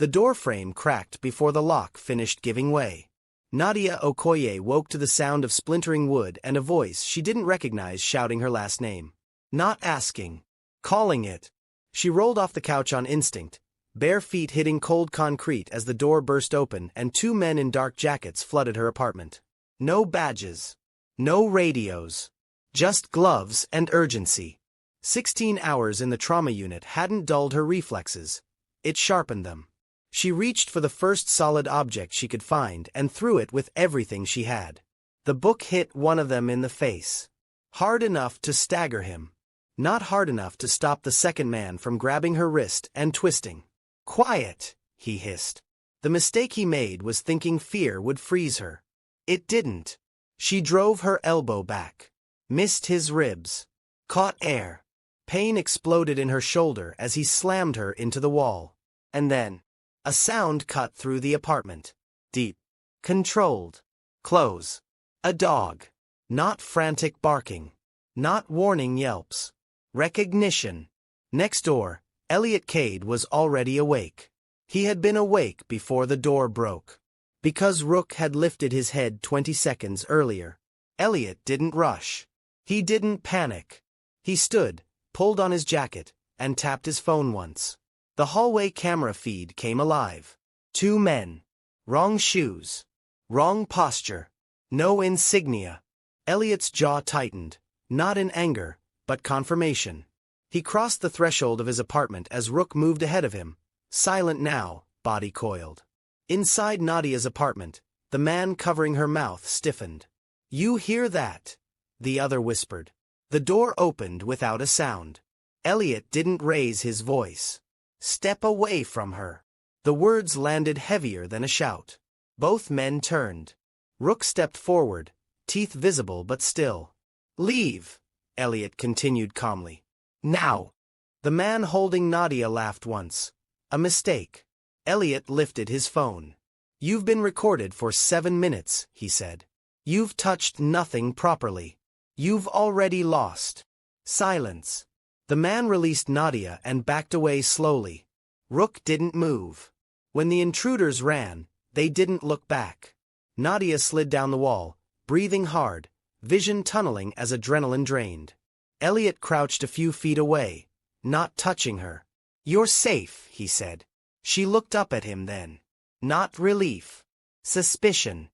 The door frame cracked before the lock finished giving way. Nadia Okoye woke to the sound of splintering wood and a voice she didn't recognize shouting her last name. Not asking. Calling it. She rolled off the couch on instinct, bare feet hitting cold concrete as the door burst open and two men in dark jackets flooded her apartment. No badges. No radios. Just gloves and urgency. 16 hours in the trauma unit hadn't dulled her reflexes. It sharpened them. She reached for the first solid object she could find and threw it with everything she had. The book hit one of them in the face. Hard enough to stagger him. Not hard enough to stop the second man from grabbing her wrist and twisting. "Quiet," he hissed. The mistake he made was thinking fear would freeze her. It didn't. She drove her elbow back. Missed his ribs. Caught air. Pain exploded in her shoulder as he slammed her into the wall. And then, a sound cut through the apartment. Deep. Controlled. Close. A dog. Not frantic barking. Not warning yelps. Recognition. Next door, Elliot Cade was already awake. He had been awake before the door broke. Because Rook had lifted his head 20 seconds earlier, Elliot didn't rush. He didn't panic. He stood, pulled on his jacket, and tapped his phone once. The hallway camera feed came alive. Two men. Wrong shoes. Wrong posture. No insignia. Elliot's jaw tightened, not in anger, but confirmation. He crossed the threshold of his apartment as Rook moved ahead of him, silent now, body coiled. Inside Nadia's apartment, the man covering her mouth stiffened. "You hear that?" the other whispered. The door opened without a sound. Elliot didn't raise his voice. "Step away from her." The words landed heavier than a shout. Both men turned. Rook stepped forward, teeth visible but still. "Leave," Elliot continued calmly. "Now." The man holding Nadia laughed once. A mistake. Elliot lifted his phone. "You've been recorded for 7 minutes," he said. "You've touched nothing properly. You've already lost." Silence. The man released Nadia and backed away slowly. Rook didn't move. When the intruders ran, they didn't look back. Nadia slid down the wall, breathing hard, vision tunneling as adrenaline drained. Elliot crouched a few feet away, not touching her. "You're safe," he said. She looked up at him then. Not relief. Suspicion.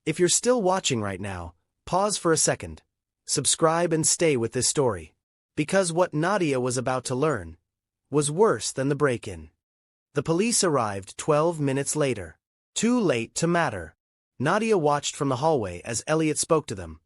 If you're still watching right now, pause for a second. Subscribe and stay with this story. Because what Nadia was about to learn was worse than the break-in. The police arrived 12 minutes later. Too late to matter. Nadia watched from the hallway as Elliot spoke to them.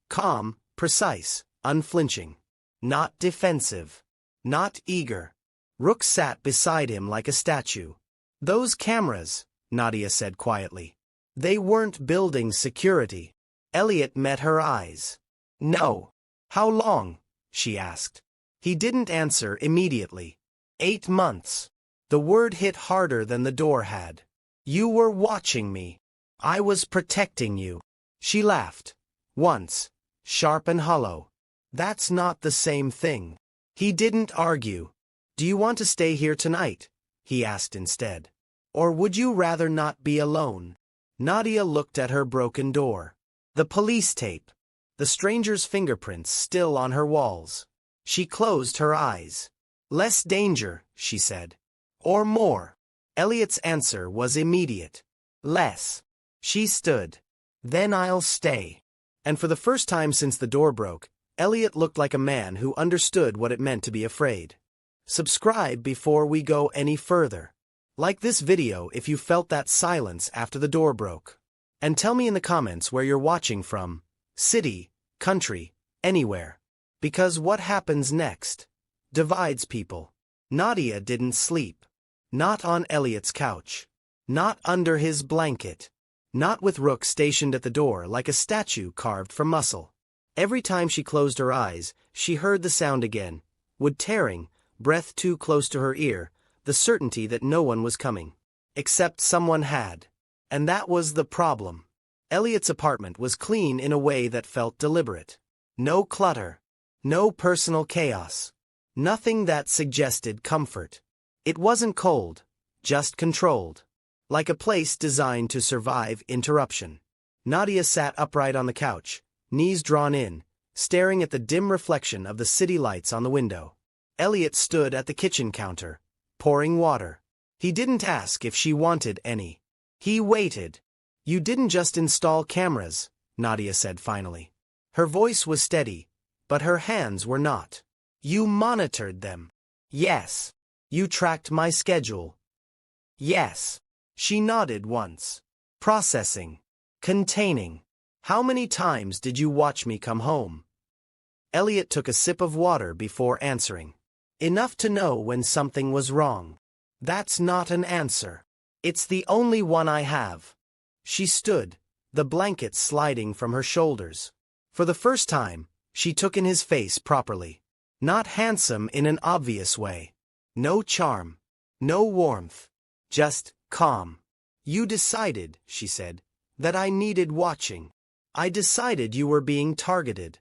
Calm, precise, unflinching. Not defensive. Not eager. Rook sat beside him like a statue. "Those cameras," Nadia said quietly. "They weren't building security." Elliot met her eyes. "No." "How long?" she asked. He didn't answer immediately. 8 months. The word hit harder than the door had. "You were watching me. I was protecting you." She laughed. Once. Sharp and hollow. "That's not the same thing." He didn't argue. "Do you want to stay here tonight?" he asked instead. "Or would you rather not be alone?" Nadia looked at her broken door. The police tape. The stranger's fingerprints still on her walls. She closed her eyes. "Less danger," she said. "Or more?" Elliot's answer was immediate. "Less." She stood. "Then I'll stay." And for the first time since the door broke, Elliot looked like a man who understood what it meant to be afraid. Subscribe before we go any further. Like this video if you felt that silence after the door broke. And tell me in the comments where you're watching from. City, country, anywhere. Because what happens next divides people. Nadia didn't sleep. Not on Elliot's couch. Not under his blanket. Not with Rook stationed at the door like a statue carved from muscle. Every time she closed her eyes, she heard the sound again. Wood tearing, breath too close to her ear, the certainty that no one was coming. Except someone had. And that was the problem. Elliot's apartment was clean in a way that felt deliberate. No clutter. No personal chaos. Nothing that suggested comfort. It wasn't cold. just controlled. Like a place designed to survive interruption. Nadia sat upright on the couch, knees drawn in, staring at the dim reflection of the city lights on the window. Elliot stood at the kitchen counter, pouring water. He didn't ask if she wanted any. He waited. You didn't just install cameras, Nadia said finally. Her voice was steady, but her hands were not. You monitored them. Yes. You tracked my schedule. Yes. She nodded once. Processing. Containing. How many times did you watch me come home? Elliot took a sip of water before answering. Enough to know when something was wrong. That's not an answer. It's the only one I have. She stood, the blanket sliding from her shoulders. For the first time, she took in his face properly. Not handsome in an obvious way. No charm. No warmth. Just calm. You decided, she said, that I needed watching. I decided you were being targeted.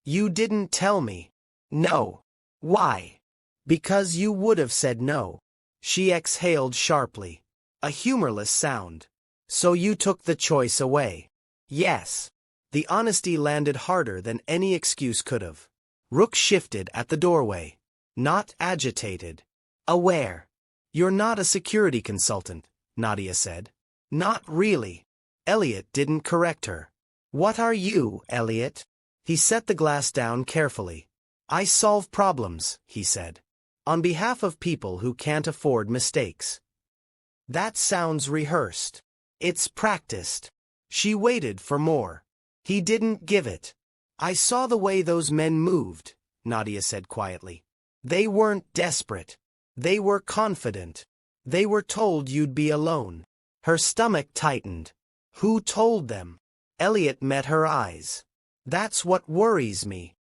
You didn't tell me. No. Why? Because you would have said no. She exhaled sharply. A humorless sound. So you took the choice away. Yes. The honesty landed harder than any excuse could have. Rook shifted at the doorway. Not agitated. Aware. You're not a security consultant, Nadia said. Not really. Elliot didn't correct her. What are you, Elliot? He set the glass down carefully. I solve problems, he said. On behalf of people who can't afford mistakes. That sounds rehearsed. It's practiced. She waited for more. He didn't give it. I saw the way those men moved, Nadia said quietly. They weren't desperate. They were confident. They were told you'd be alone. Her stomach tightened. Who told them? Elliot met her eyes. That's what worries me.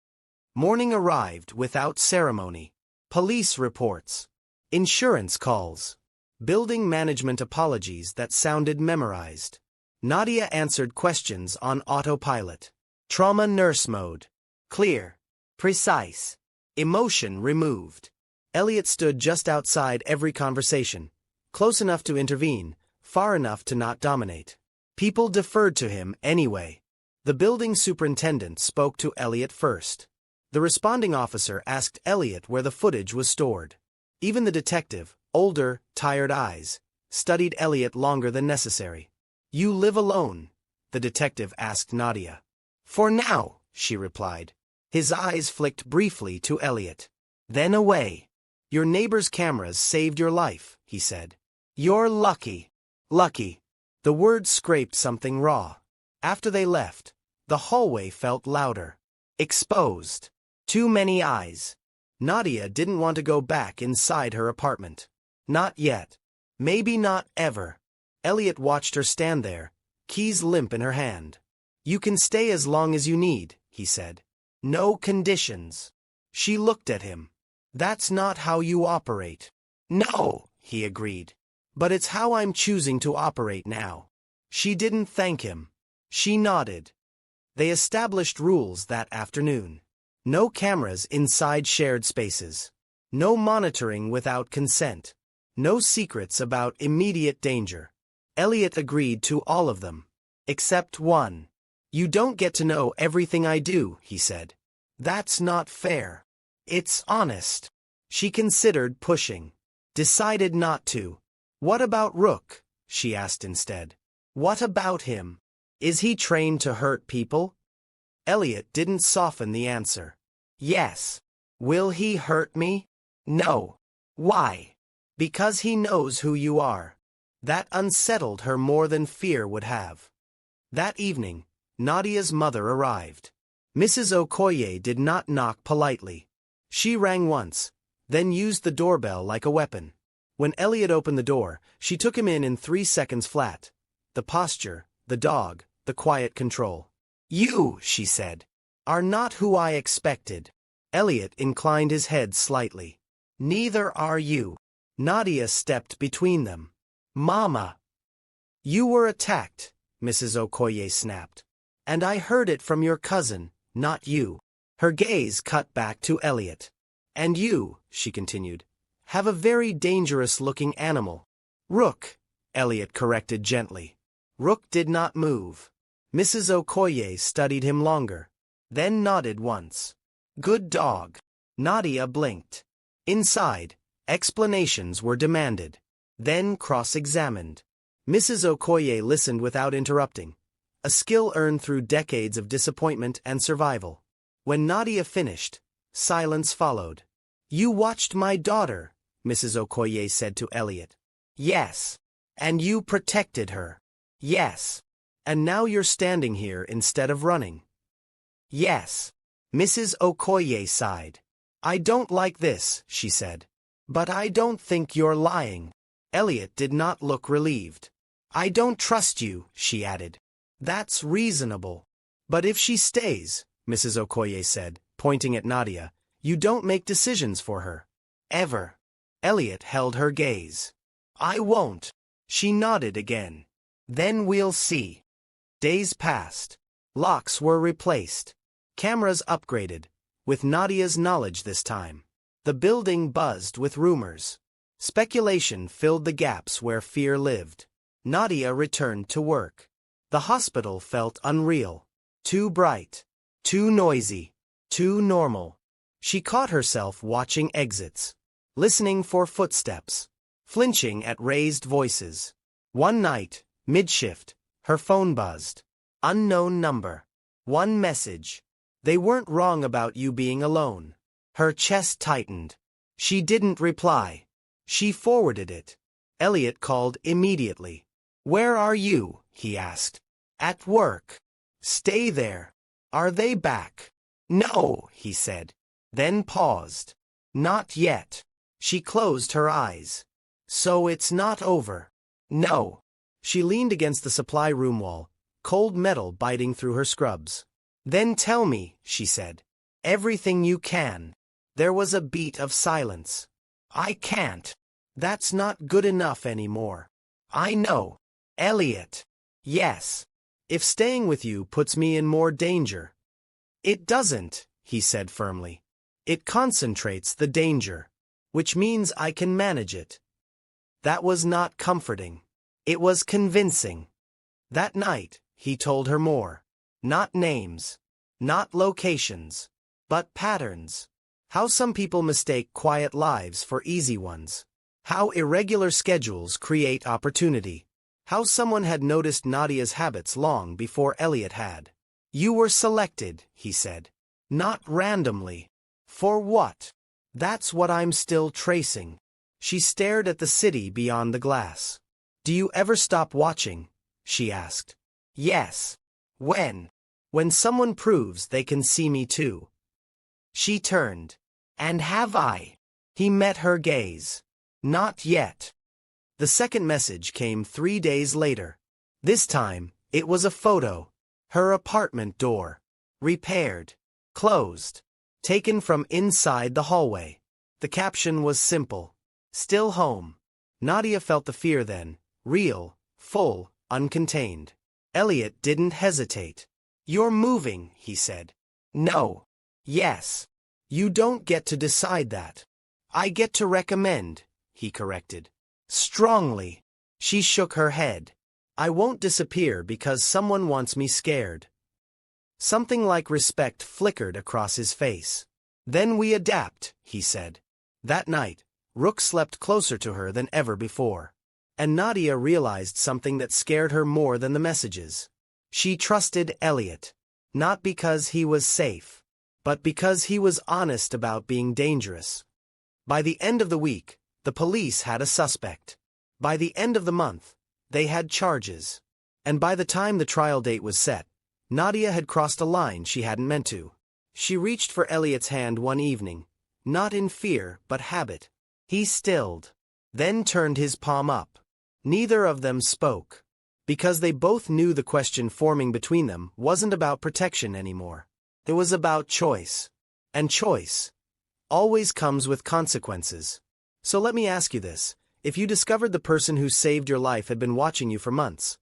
Morning arrived without ceremony. Police reports. Insurance calls. Building management apologies that sounded memorized. Nadia answered questions on autopilot. Trauma nurse mode. Clear. Precise. Emotion removed. Elliot stood just outside every conversation. Close enough to intervene, far enough to not dominate. People deferred to him anyway. The building superintendent spoke to Elliot first. The responding officer asked Elliot where the footage was stored. Even the detective, older, tired eyes, studied Elliot longer than necessary. You live alone? The detective asked Nadia. For now, she replied. His eyes flicked briefly to Elliot. Then away. Your neighbor's cameras saved your life, he said. You're lucky. Lucky. The words scraped something raw. After they left, the hallway felt louder. Exposed. Too many eyes. Nadia didn't want to go back inside her apartment. Not yet. Maybe not ever. Elliot watched her stand there, keys limp in her hand. You can stay as long as you need, he said. No conditions. She looked at him. That's not how you operate. No, he agreed. But it's how I'm choosing to operate now. She didn't thank him. She nodded. They established rules that afternoon. No cameras inside shared spaces. No monitoring without consent. No secrets about immediate danger. Elliot agreed to all of them. Except one. You don't get to know everything I do, he said. That's not fair. It's honest. She considered pushing. Decided not to. What about Rook? She asked instead. What about him? Is he trained to hurt people? Elliot didn't soften the answer. Yes. Will he hurt me? No. Why? Because he knows who you are. That unsettled her more than fear would have. That evening, Nadia's mother arrived. Mrs. Okoye did not knock politely. She rang once, then used the doorbell like a weapon. When Elliot opened the door, she took him in 3 seconds flat. The posture, the dog, the quiet control. You, she said, are not who I expected. Elliot inclined his head slightly. Neither are you. Nadia stepped between them. Mama. You were attacked, Mrs. Okoye snapped. And I heard it from your cousin, not you. Her gaze cut back to Elliot. And you, she continued, have a very dangerous-looking animal. Rook, Elliot corrected gently. Rook did not move. Mrs. Okoye studied him longer, then nodded once. Good dog. Nadia blinked. Inside, explanations were demanded, then cross-examined. Mrs. Okoye listened without interrupting, a skill earned through decades of disappointment and survival. When Nadia finished, silence followed. You watched my daughter, Mrs. Okoye said to Elliot. Yes. And you protected her. Yes. And now you're standing here instead of running. Yes. Mrs. Okoye sighed. I don't like this, she said. But I don't think you're lying. Elliot did not look relieved. I don't trust you, she added. That's reasonable. But if she stays, Mrs. Okoye said, pointing at Nadia, you don't make decisions for her. Ever. Elliot held her gaze. I won't. She nodded again. Then we'll see. Days passed. Locks were replaced. Cameras upgraded, with Nadia's knowledge this time. The building buzzed with rumors. Speculation filled the gaps where fear lived. Nadia returned to work. The hospital felt unreal. Too bright. Too noisy. Too normal. She caught herself watching exits. Listening for footsteps. Flinching at raised voices. One night, mid-shift, her phone buzzed. Unknown number. One message. They weren't wrong about you being alone. Her chest tightened. She didn't reply. She forwarded it. Elliot called immediately. Where are you? He asked. At work. Stay there. Are they back? No, he said. Then paused. Not yet. She closed her eyes. So it's not over. No. She leaned against the supply room wall, cold metal biting through her scrubs. Then tell me, she said. Everything you can. There was a beat of silence. I can't. That's not good enough anymore. I know. Elliot. Yes. If staying with you puts me in more danger. It doesn't, he said firmly. It concentrates the danger, which means I can manage it. That was not comforting. It was convincing. That night, he told her more. Not names. Not locations. But patterns. How some people mistake quiet lives for easy ones. How irregular schedules create opportunity. How someone had noticed Nadia's habits long before Elliot had. You were selected, he said. Not randomly. For what? That's what I'm still tracing. She stared at the city beyond the glass. Do you ever stop watching? She asked. Yes. When? When someone proves they can see me too. She turned. And have I? He met her gaze. Not yet. The second message came 3 days later. This time, it was a photo. Her apartment door. Repaired. Closed. Taken from inside the hallway. The caption was simple. Still home. Nadia felt the fear then. Real, full, uncontained. Elliot didn't hesitate. You're moving, he said. No. Yes. You don't get to decide that. I get to recommend, he corrected. Strongly. She shook her head. I won't disappear because someone wants me scared. Something like respect flickered across his face. Then we adapt, he said. That night, Rook slept closer to her than ever before. And Nadia realized something that scared her more than the messages. She trusted Elliot. Not because he was safe, but because he was honest about being dangerous. By the end of the week, the police had a suspect. By the end of the month, they had charges. And by the time the trial date was set, Nadia had crossed a line she hadn't meant to. She reached for Elliot's hand one evening, not in fear but habit. He stilled, then turned his palm up. Neither of them spoke, because they both knew the question forming between them wasn't about protection anymore. It was about choice. And choice always comes with consequences. So let me ask you this. If you discovered the person who saved your life had been watching you for months,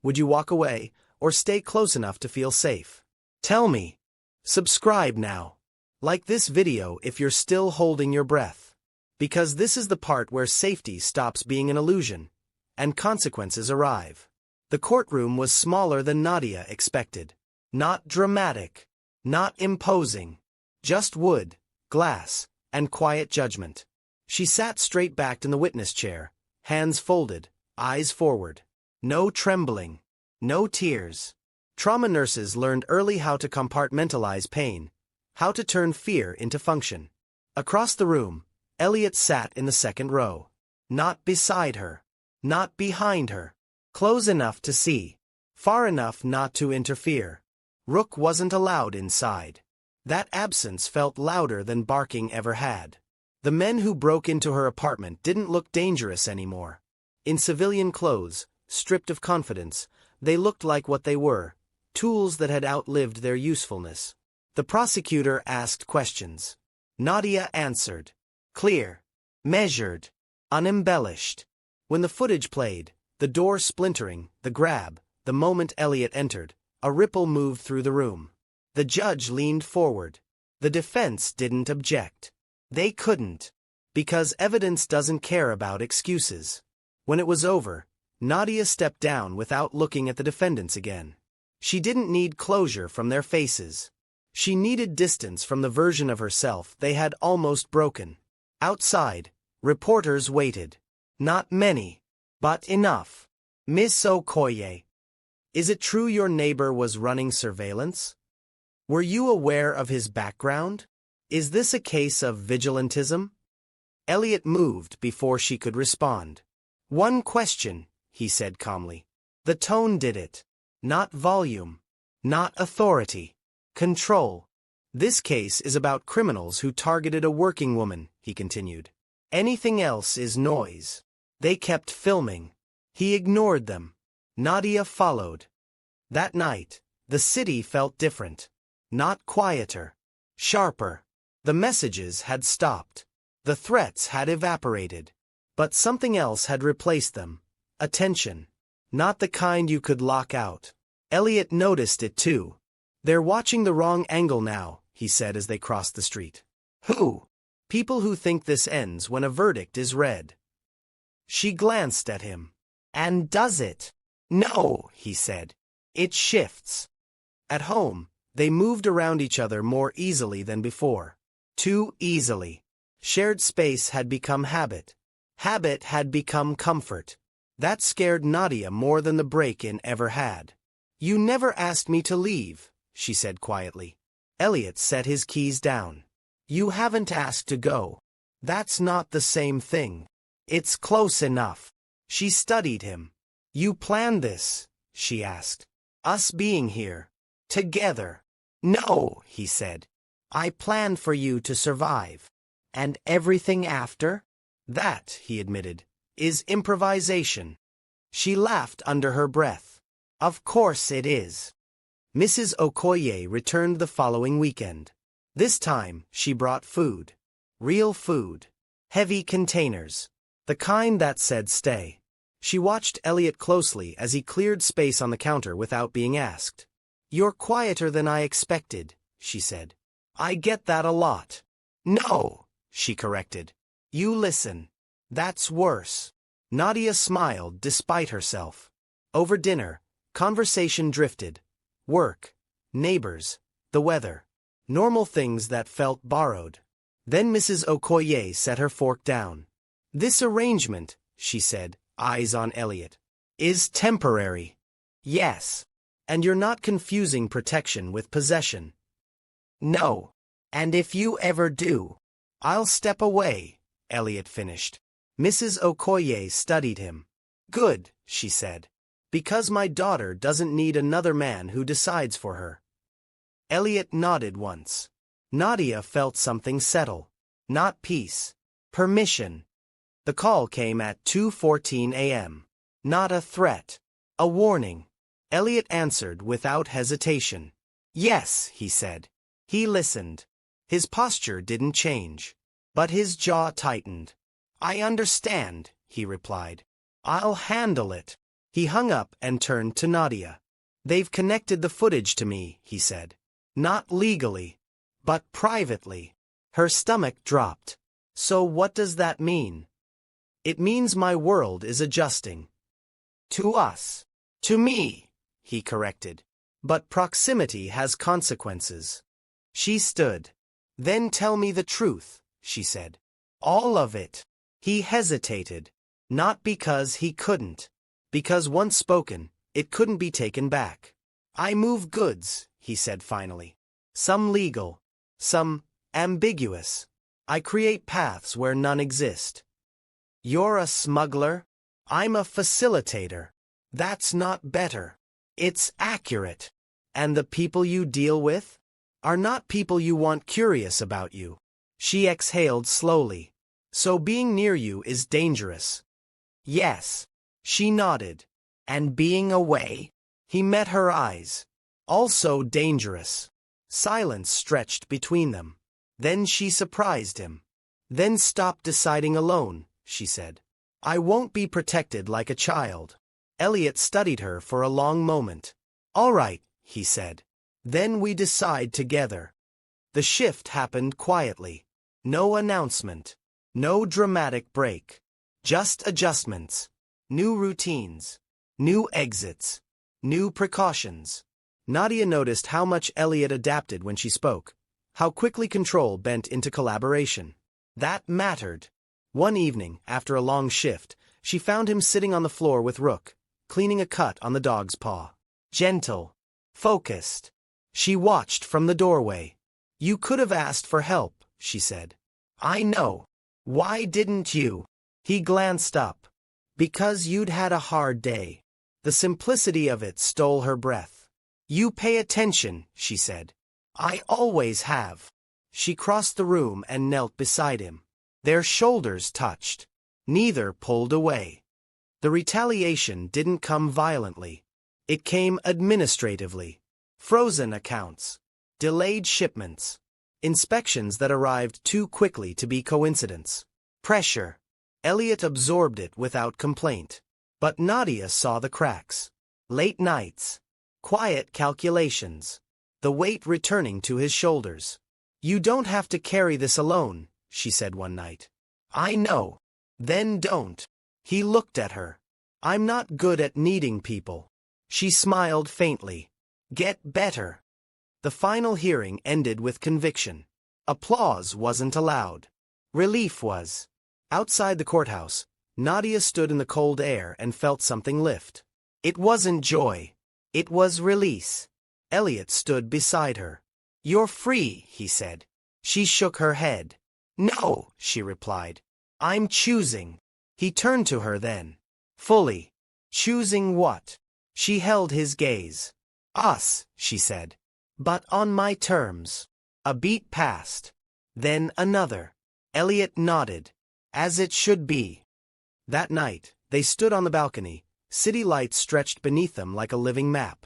would you walk away or stay close enough to feel safe? Tell me. Subscribe now. Like this video if you're still holding your breath. Because this is the part where safety stops being an illusion and consequences arrive. The courtroom was smaller than Nadia expected. Not dramatic. Not imposing. Just wood, glass, and quiet judgment. She sat straight-backed in the witness chair, hands folded, eyes forward. No trembling. No tears. Trauma nurses learned early how to compartmentalize pain, how to turn fear into function. Across the room, Elliot sat in the second row. Not beside her. Not behind her. Close enough to see. Far enough not to interfere. Rook wasn't allowed inside. That absence felt louder than barking ever had. The men who broke into her apartment didn't look dangerous anymore. In civilian clothes, stripped of confidence, they looked like what they were, tools that had outlived their usefulness. The prosecutor asked questions. Nadia answered. Clear. Measured. Unembellished. When the footage played, the door splintering, the grab, the moment Elliot entered, a ripple moved through the room. The judge leaned forward. The defense didn't object. They couldn't. Because evidence doesn't care about excuses. When it was over, Nadia stepped down without looking at the defendants again. She didn't need closure from their faces. She needed distance from the version of herself they had almost broken. Outside, reporters waited. Not many, but enough. Miss Okoye. Is it true your neighbor was running surveillance? Were you aware of his background? Is this a case of vigilantism? Elliot moved before she could respond. One question, he said calmly. The tone did it. Not volume. Not authority. Control. This case is about criminals who targeted a working woman, he continued. Anything else is noise. They kept filming. He ignored them. Nadia followed. That night, the city felt different. Not quieter. Sharper. The messages had stopped. The threats had evaporated. But something else had replaced them. Attention. Not the kind you could lock out. Elliot noticed it too. They're watching the wrong angle now, he said as they crossed the street. Who? People who think this ends when a verdict is read. She glanced at him. And does it? No, he said. It shifts. At home, they moved around each other more easily than before. Too easily. Shared space had become habit. Habit had become comfort. That scared Nadia more than the break-in ever had. You never asked me to leave, she said quietly. Elliot set his keys down. You haven't asked to go. That's not the same thing. It's close enough. She studied him. You planned this, she asked. Us being here. Together. No, he said. I planned for you to survive. And everything after? That, he admitted, is improvisation. She laughed under her breath. Of course it is. Mrs. Okoye returned the following weekend. This time, she brought food. Real food. Heavy containers. The kind that said stay. She watched Elliot closely as he cleared space on the counter without being asked. You're quieter than I expected, she said. I get that a lot. No, she corrected. You listen. That's worse. Nadia smiled despite herself. Over dinner, conversation drifted. Work, neighbors, the weather. Normal things that felt borrowed. Then Mrs. Okoye set her fork down. This arrangement, she said, eyes on Elliot, is temporary. Yes. And you're not confusing protection with possession. No. And if you ever do, I'll step away, Elliot finished. Mrs. Okoye studied him. Good, she said. Because my daughter doesn't need another man who decides for her. Elliot nodded once. Nadia felt something settle. Not peace. Permission. The call came at 2:14 a.m. Not a threat. A warning. Elliot answered without hesitation. Yes, he said. He listened. His posture didn't change. But his jaw tightened. I understand, he replied. I'll handle it. He hung up and turned to Nadia. They've connected the footage to me, he said. Not legally, but privately. Her stomach dropped. So what does that mean? It means my world is adjusting. To us. To me, he corrected. But proximity has consequences. She stood. Then tell me the truth, she said. All of it. He hesitated. Not because he couldn't. Because once spoken, it couldn't be taken back. I move goods, he said finally. Some legal. Some ambiguous. I create paths where none exist. You're a smuggler? I'm a facilitator. That's not better. It's accurate. And the people you deal with are not people you want curious about you. She exhaled slowly. So being near you is dangerous. Yes. She nodded. And being away? He met her eyes. Also dangerous. Silence stretched between them. Then she surprised him. Then stop deciding alone, she said. I won't be protected like a child. Elliot studied her for a long moment. All right, he said. Then we decide together. The shift happened quietly. No announcement. No dramatic break. Just adjustments. New routines. New exits. New precautions. Nadia noticed how much Elliot adapted when she spoke. How quickly control bent into collaboration. That mattered. One evening, after a long shift, she found him sitting on the floor with Rook, cleaning a cut on the dog's paw. Gentle. Focused. She watched from the doorway. You could have asked for help, she said. I know. Why didn't you? He glanced up. Because you'd had a hard day. The simplicity of it stole her breath. You pay attention, she said. I always have. She crossed the room and knelt beside him. Their shoulders touched. Neither pulled away. The retaliation didn't come violently. It came administratively. Frozen accounts. Delayed shipments. Inspections that arrived too quickly to be coincidence. Pressure. Elliot absorbed it without complaint. But Nadia saw the cracks. Late nights. Quiet calculations. The weight returning to his shoulders. You don't have to carry this alone, she said one night. I know. Then don't. He looked at her. I'm not good at needing people. She smiled faintly. Get better. The final hearing ended with conviction. Applause wasn't allowed. Relief was. Outside the courthouse, Nadia stood in the cold air and felt something lift. It wasn't joy. It was release. Elliot stood beside her. You're free, he said. She shook her head. No, she replied. I'm choosing. He turned to her then. Fully. Choosing what? She held his gaze. Us, she said. But on my terms. A beat passed. Then another. Elliot nodded. As it should be. That night, they stood on the balcony, city lights stretched beneath them like a living map.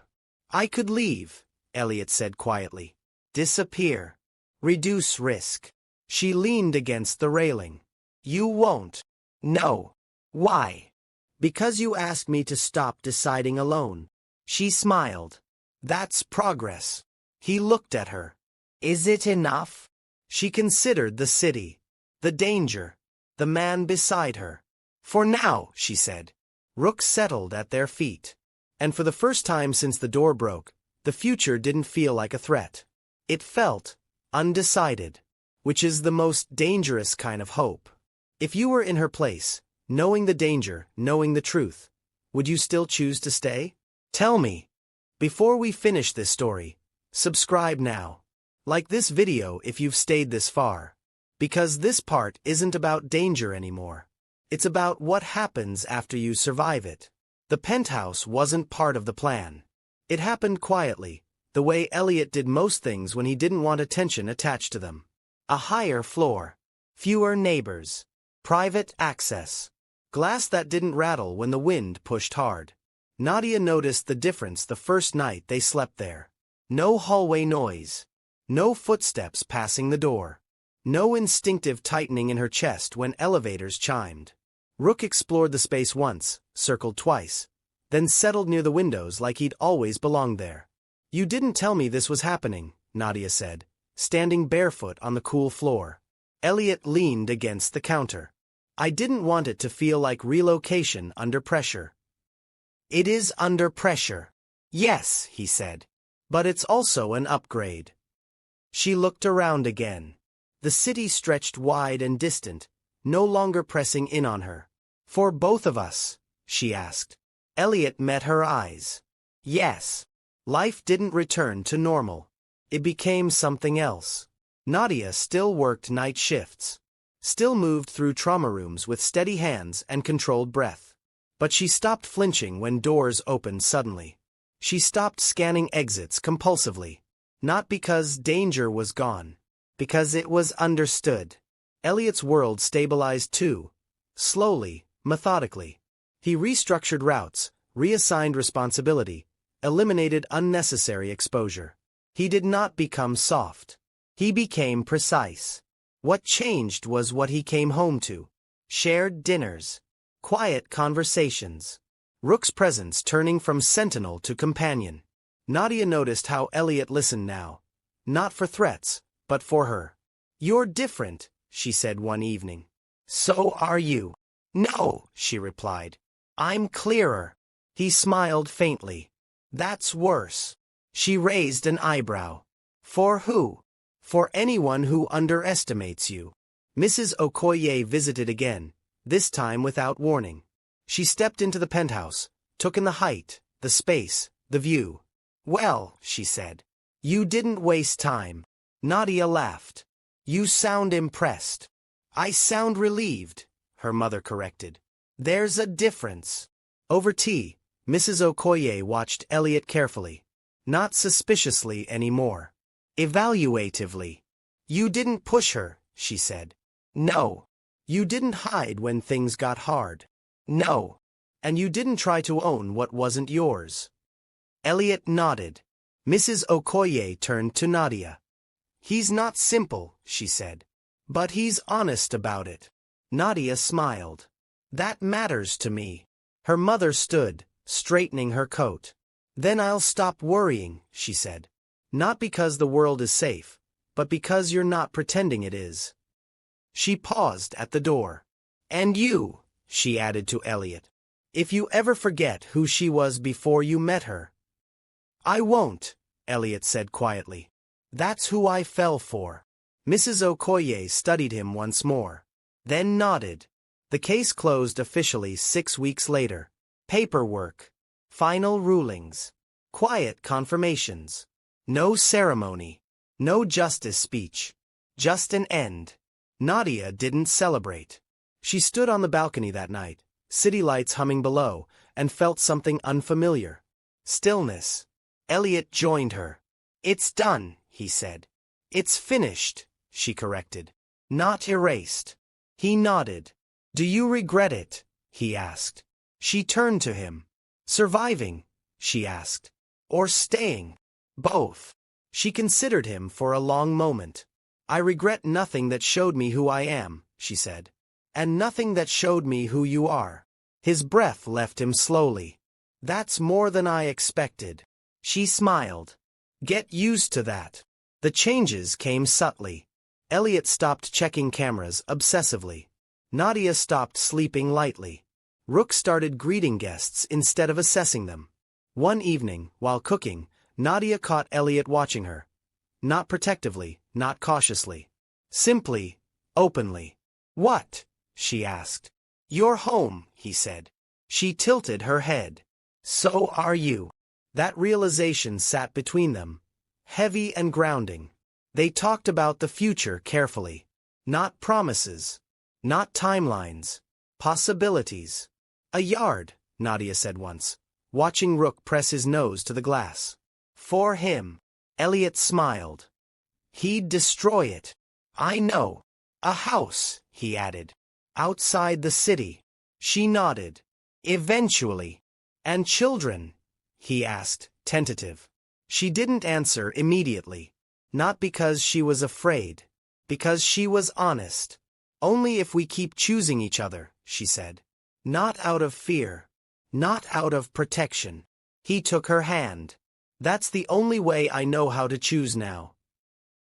I could leave, Elliot said quietly. Disappear. Reduce risk. She leaned against the railing. You won't. No. Why? Because you asked me to stop deciding alone. She smiled. That's progress. He looked at her. Is it enough? She considered the city. The danger. The man beside her. For now, she said. Rook settled at their feet. And for the first time since the door broke, the future didn't feel like a threat. It felt undecided, which is the most dangerous kind of hope. If you were in her place, knowing the danger, knowing the truth, would you still choose to stay? Tell me. Before we finish this story, subscribe now. Like this video if you've stayed this far. Because this part isn't about danger anymore. It's about what happens after you survive it. The penthouse wasn't part of the plan. It happened quietly, the way Elliot did most things when he didn't want attention attached to them. A higher floor. Fewer neighbors. Private access. Glass that didn't rattle when the wind pushed hard. Nadia noticed the difference the first night they slept there. No hallway noise. No footsteps passing the door. No instinctive tightening in her chest when elevators chimed. Rook explored the space once, circled twice, then settled near the windows like he'd always belonged there. You didn't tell me this was happening, Nadia said, standing barefoot on the cool floor. Elliot leaned against the counter. I didn't want it to feel like relocation under pressure. It is under pressure. Yes, he said. But it's also an upgrade. She looked around again. The city stretched wide and distant, no longer pressing in on her. For both of us? She asked. Elliot met her eyes. Yes. Life didn't return to normal. It became something else. Nadia still worked night shifts. Still moved through trauma rooms with steady hands and controlled breath. But she stopped flinching when doors opened suddenly. She stopped scanning exits compulsively. Not because danger was gone. Because it was understood. Elliot's world stabilized too. Slowly, methodically. He restructured routes, reassigned responsibility, eliminated unnecessary exposure. He did not become soft. He became precise. What changed was what he came home to. Shared dinners. Quiet conversations. Rook's presence turning from sentinel to companion. Nadia noticed how Elliot listened now. Not for threats, but for her. You're different, she said one evening. So are you. No, she replied. I'm clearer. He smiled faintly. That's worse. She raised an eyebrow. For who? For anyone who underestimates you. Mrs. Okoye visited again, this time without warning. She stepped into the penthouse, took in the height, the space, the view. Well, she said. You didn't waste time. Nadia laughed. You sound impressed. I sound relieved, her mother corrected. There's a difference. Over tea, Mrs. Okoye watched Elliot carefully. Not suspiciously anymore. Evaluatively. You didn't push her, she said. No. You didn't hide when things got hard. No. And you didn't try to own what wasn't yours. Elliot nodded. Mrs. Okoye turned to Nadia. He's not simple, she said. But he's honest about it. Nadia smiled. That matters to me. Her mother stood, straightening her coat. Then I'll stop worrying, she said. Not because the world is safe, but because you're not pretending it is. She paused at the door. And you, she added to Elliot. If you ever forget who she was before you met her. I won't, Elliot said quietly. That's who I fell for. Mrs. Okoye studied him once more. Then nodded. The case closed officially 6 weeks later. Paperwork. Final rulings. Quiet confirmations. No ceremony. No justice speech. Just an end. Nadia didn't celebrate. She stood on the balcony that night, city lights humming below, and felt something unfamiliar. Stillness. Elliot joined her. It's done, he said. It's finished, she corrected. Not erased. He nodded. Do you regret it? He asked. She turned to him. Surviving? She asked. Or staying? Both. She considered him for a long moment. I regret nothing that showed me who I am, she said. And nothing that showed me who you are. His breath left him slowly. That's more than I expected. She smiled. Get used to that. The changes came subtly. Elliot stopped checking cameras obsessively. Nadia stopped sleeping lightly. Rook started greeting guests instead of assessing them. One evening, while cooking, Nadia caught Elliot watching her. Not protectively, not cautiously. Simply, openly. What? She asked. You're home, he said. She tilted her head. So are you. That realization sat between them, heavy and grounding. They talked about the future carefully. Not promises. Not timelines. Possibilities. A yard, Nadia said once, watching Rook press his nose to the glass. For him. Elliot smiled. He'd destroy it. I know. A house, he added. Outside the city. She nodded. Eventually. And children? He asked, tentative. She didn't answer immediately. Not because she was afraid. Because she was honest. Only if we keep choosing each other, she said. Not out of fear. Not out of protection. He took her hand. That's the only way I know how to choose now.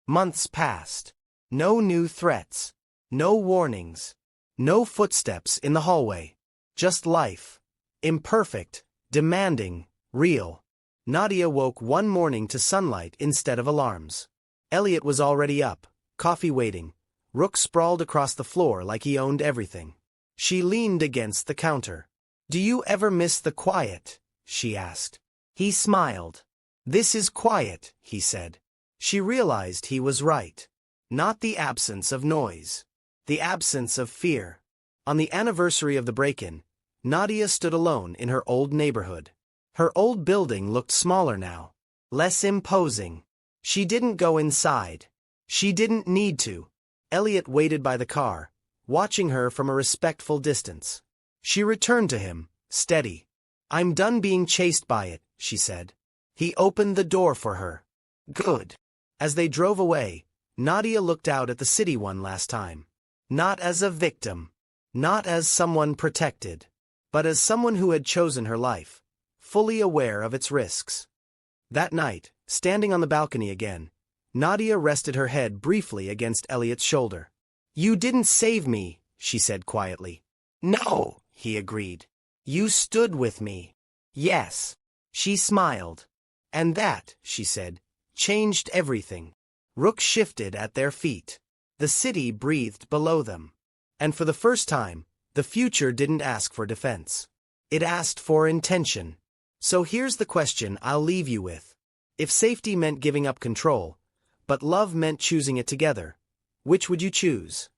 Months passed. No new threats. No warnings. No footsteps in the hallway. Just life. Imperfect, Demanding, real. Nadia woke one morning to sunlight instead of alarms. Elliot was already up, coffee waiting. Rook sprawled across the floor like he owned everything. She leaned against the counter. "Do you ever miss the quiet?" she asked. He smiled. "This is quiet," he said. She realized he was right. Not the absence of noise. The absence of fear. On the anniversary of the break-in, Nadia stood alone in her old neighborhood. Her old building looked smaller now. Less imposing. She didn't go inside. She didn't need to. Elliot waited by the car, watching her from a respectful distance. She returned to him, steady. "I'm done being chased by it," she said. He opened the door for her. Good. As they drove away, Nadia looked out at the city one last time. Not as a victim. Not as someone protected. But as someone who had chosen her life, fully aware of its risks. That night, standing on the balcony again, Nadia rested her head briefly against Elliot's shoulder. "You didn't save me," she said quietly. "No," he agreed. "You stood with me." "Yes." She smiled. "And that," she said, "changed everything." Rook shifted at their feet. The city breathed below them. And for the first time, the future didn't ask for defense. It asked for intention. So here's the question I'll leave you with. If safety meant giving up control, but love meant choosing it together, which would you choose?